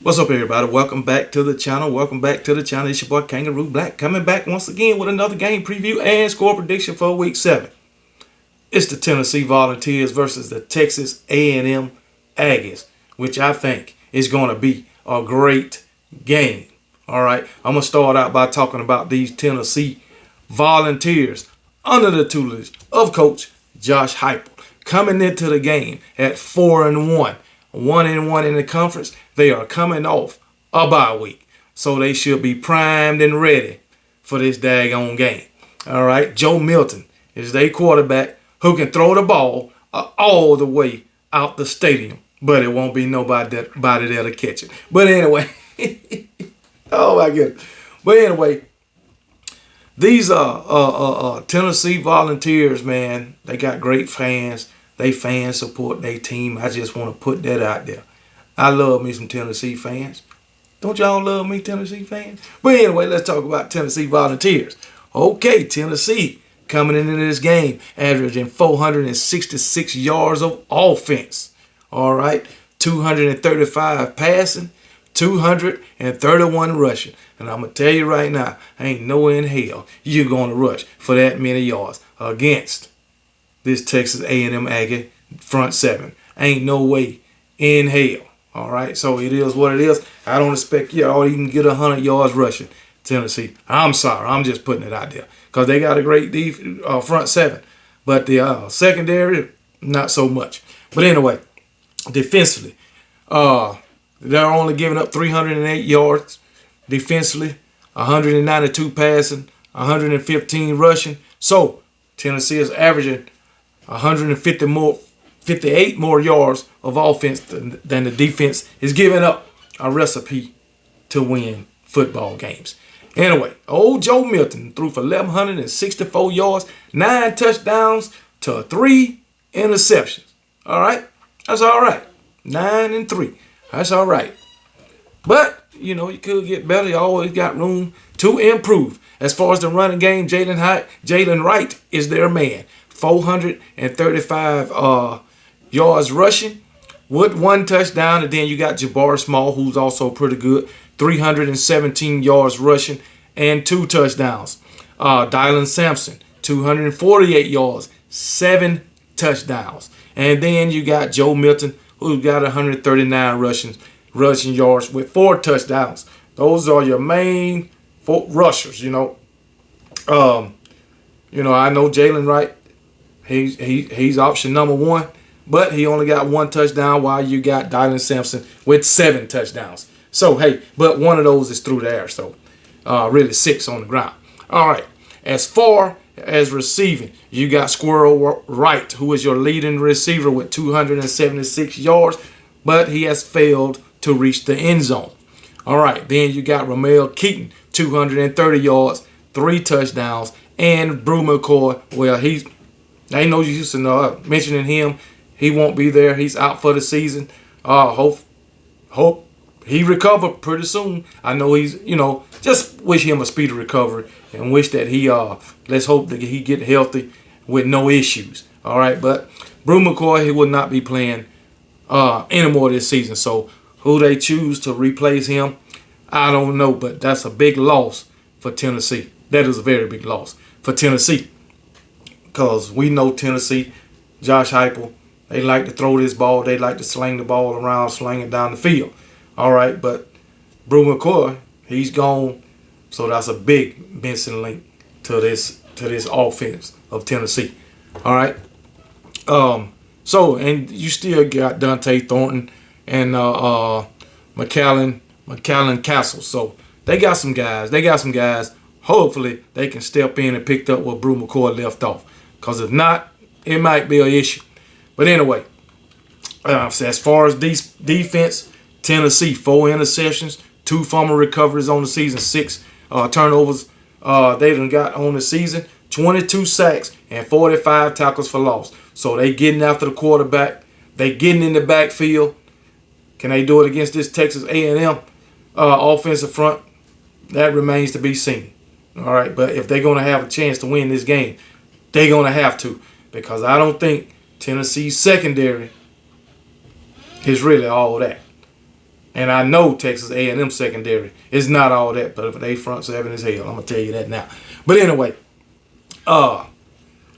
What's up, everybody? Welcome back to the channel. Welcome back to the channel. It's your boy Kangaroo Black coming back once again with another game preview and score prediction for Week 7. It's the Tennessee Volunteers versus the Texas A&M Aggies, which I think is going to be a great game. All right, I'm going to start out by talking about these Tennessee Volunteers under the tutelage of Coach Josh Heupel coming into the game at 4-1. 1-1 in the conference. They are coming off a bye week. So they should be primed and ready for this daggone game. All right. Joe Milton is their quarterback who can throw the ball all the way out the stadium. But it won't be nobody there to catch it. But anyway. Oh my goodness. But anyway. These Tennessee Volunteers, man, they got great fans. They fans support their team. I just want to put that out there. I love me some Tennessee fans. Don't y'all love me, Tennessee fans? But anyway, let's talk about Tennessee Volunteers. Okay, Tennessee coming into this game, averaging 466 yards of offense. All right, 235 passing, 231 rushing. And I'm going to tell you right now, ain't no way in hell you're going to rush for that many yards against this Texas A&M Aggie front seven. Ain't no way in hell. All right, so it is what it is. I don't expect y'all to even get 100 yards rushing, Tennessee. I'm sorry. I'm just putting it out there because they got a great front seven. But the secondary, not so much. But anyway, defensively, they're only giving up 308 yards defensively, 192 passing, 115 rushing. So Tennessee is averaging 58 more yards of offense than the defense is giving up. A recipe to win football games. Anyway, old Joe Milton threw for 1,164 yards, 9 touchdowns to 3 interceptions. All right, that's all right. 9 and 3. That's all right. But you know, you could get better. You always got room to improve. As far as the running game, Jalen Wright is their man. 435 yards rushing with 1 touchdown. And then you got Jabbar Small, who's also pretty good. 317 yards rushing and 2 touchdowns. Dylan Sampson, 248 yards, 7 touchdowns. And then you got Joe Milton, who got 139 rushing yards with 4 touchdowns. Those are your main 4 rushers, you know. I know Jalen Wright, he's option number 1, but he only got 1 touchdown while you got Dylan Sampson with 7 touchdowns. So, hey, but 1 of those is through the air, so really 6 on the ground. All right, as far as receiving, you got Squirrel Wright, who is your leading receiver with 276 yards, but he has failed to reach the end zone. All right, then you got Ramel Keaton, 230 yards, 3 touchdowns, and Brew McCoy. Well, ain't no use in mentioning him. He won't be there. He's out for the season. Hope he recover pretty soon. I know he's, just wish him a speedy recovery and wish that let's hope that he get healthy with no issues. All right, but Brew McCoy, he will not be playing anymore this season. So who they choose to replace him, I don't know, but that's a big loss for Tennessee. That is a very big loss for Tennessee because we know Tennessee, Josh Heupel, they like to throw this ball. They like to sling the ball around, sling it down the field. All right, but Brew McCoy, he's gone, so that's a big missing link to this offense of Tennessee. All right, and you still got Dante Thornton and McAllen Castle. So they got some guys. Hopefully they can step in and pick up where Brew McCoy left off. Because if not, it might be an issue. But anyway, as far as defense, Tennessee, 4 interceptions, 2 fumble recoveries on the season, 6 turnovers they done got on the season, 22 sacks, and 45 tackles for loss. So they getting after the quarterback. They getting in the backfield. Can they do it against this Texas A&M offensive front? That remains to be seen. All right, but if they're going to have a chance to win this game, they're going to have to, because I don't think Tennessee's secondary is really all that. And I know Texas A&M secondary is not all that, but they front seven is hell. I'm gonna tell you that now. But anyway, I'm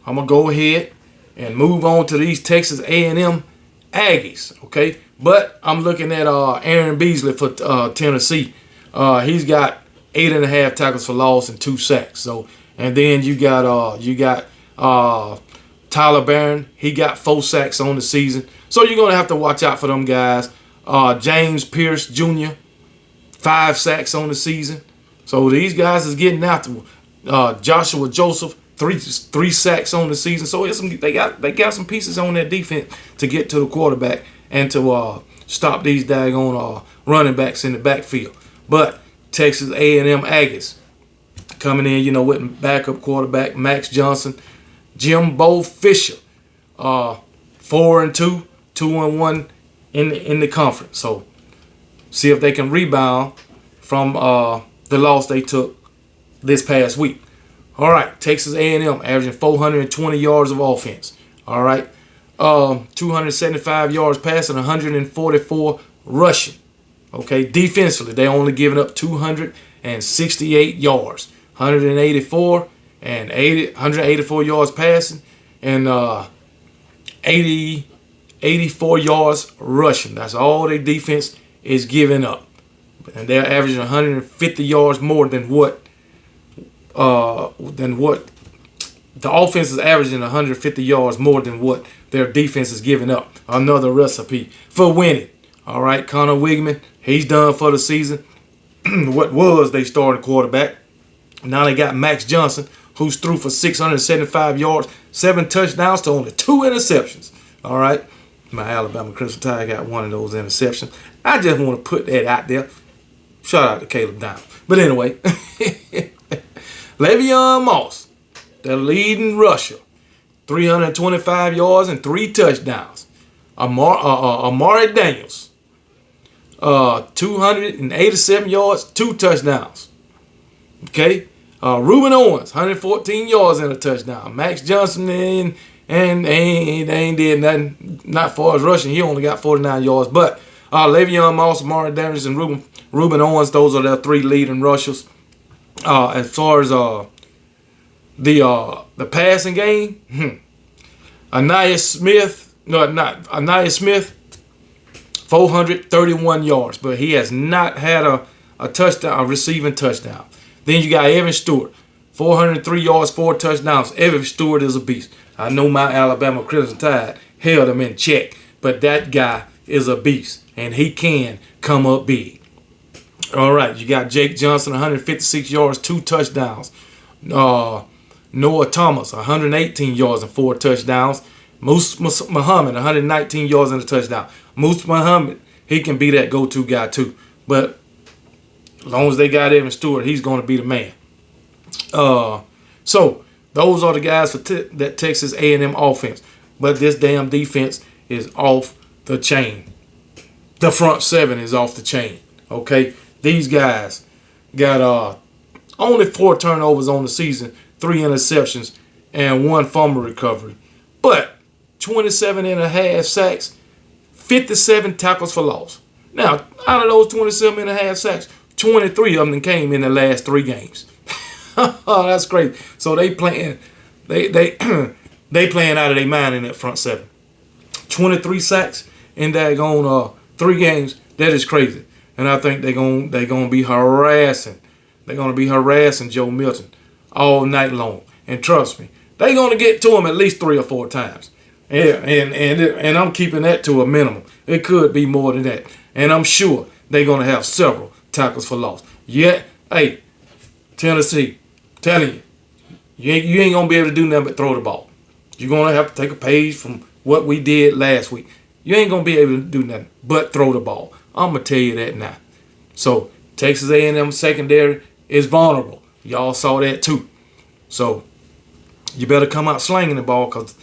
gonna go ahead and move on to these Texas A&M Aggies. Okay, but I'm looking at Aaron Beasley for Tennessee. He's got 8.5 tackles for loss and 2 sacks. So, and then you got Tyler Barron. He got 4 sacks on the season. So you're gonna have to watch out for them guys. James Pierce Jr. 5 sacks on the season. So these guys is getting after Joshua Joseph. Three sacks on the season. So they got some pieces on that defense to get to the quarterback and to stop these daggone running backs in the backfield. But Texas A&M Aggies coming in, with backup quarterback Max Johnson, Jimbo Fisher, 4-2, 2-1 in the conference. So see if they can rebound from the loss they took this past week. All right, Texas A&M averaging 420 yards of offense. All right, 275 yards passing, 144 rushing. Okay, defensively, they only giving up 268 yards, 184 yards passing, and 84 yards rushing. That's all their defense is giving up, and they're averaging 150 yards more than what the offense is averaging 150 yards more than what their defense is giving up. Another recipe for winning. All right, Connor Wigman, he's done for the season. What was they starting quarterback? Now they got Max Johnson, who's threw for 675 yards, 7 touchdowns to only 2 interceptions. All right, my Alabama Crimson Tide got one of those interceptions. I just want to put that out there. Shout out to Caleb Down. But anyway, Le'Veon Moss, the leading rusher, 325 yards and 3 touchdowns. Amari Daniels, 287 yards, 2 touchdowns. Okay, Reuben Owens, 114 yards and a touchdown. Max Johnson and they ain't did nothing, not far as rushing. He only got 49 yards. But Le'Veon Moss, Amari Daniels, and Reuben Owens, those are their 3 leading rushers. As far as the passing game, Anaya Smith, 431 yards, but he has not had a touchdown, a receiving touchdown. Then you got Evan Stewart, 403 yards, 4 touchdowns. Evan Stewart is a beast. I know my Alabama Crimson Tide held him in check, but that guy is a beast, and he can come up big. All right, you got Jake Johnson, 156 yards, 2 touchdowns. Noah Thomas, 118 yards and 4 touchdowns. Moose Muhammad, 119 yards and a touchdown. Moose Muhammad, he can be that go-to guy too. But as long as they got Evan Stewart, he's going to be the man. So those are the guys for that Texas A&M offense. But this damn defense is off the chain. The front 7 is off the chain. Okay, these guys got only 4 turnovers on the season, 3 interceptions, and 1 fumble recovery. But 27.5 sacks, 57 tackles for loss. Now, out of those 27.5 sacks, 23 of them came in the last 3 games. Oh, that's great. So they playing out of their mind in that front 7. 23 sacks in that 3 games. That is crazy. And I think they're gonna be harassing. They're gonna be harassing Joe Milton all night long. And trust me, they're gonna get to him at least 3 or 4 times. Yeah, and I'm keeping that to a minimum. It could be more than that. And I'm sure they're gonna have several tackles for loss. Yet, hey, Tennessee, telling you ain't gonna be able to do nothing but throw the ball. You're gonna have to take a page from what we did last week. You ain't gonna be able to do nothing but throw the ball. I'm gonna tell you that now. So Texas A&M secondary is vulnerable. Y'all saw that too. So you better come out slinging the ball, because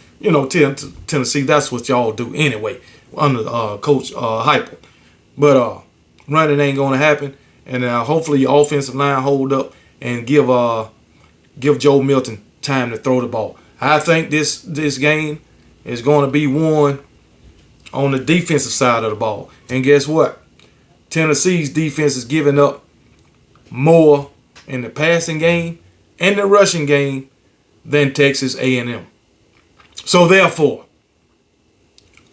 Tennessee, that's what y'all do anyway under Coach Heupel. But running ain't gonna happen, and hopefully your offensive line hold up and give Joe Milton time to throw the ball. I think this game is going to be won on the defensive side of the ball. And guess what? Tennessee's defense is giving up more in the passing game and the rushing game than Texas A&M. So therefore,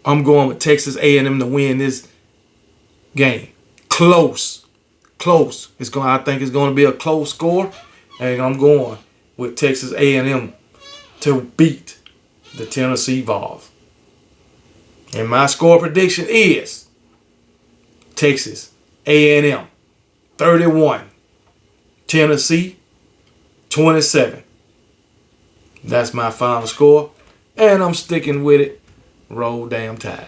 I'm going with Texas A&M to win this game. Close. I think it's going to be a close score, and I'm going with Texas A&M to beat the Tennessee Vols. And my score prediction is Texas A&M 31, Tennessee 27. That's my final score, and I'm sticking with it. Roll damn Tide.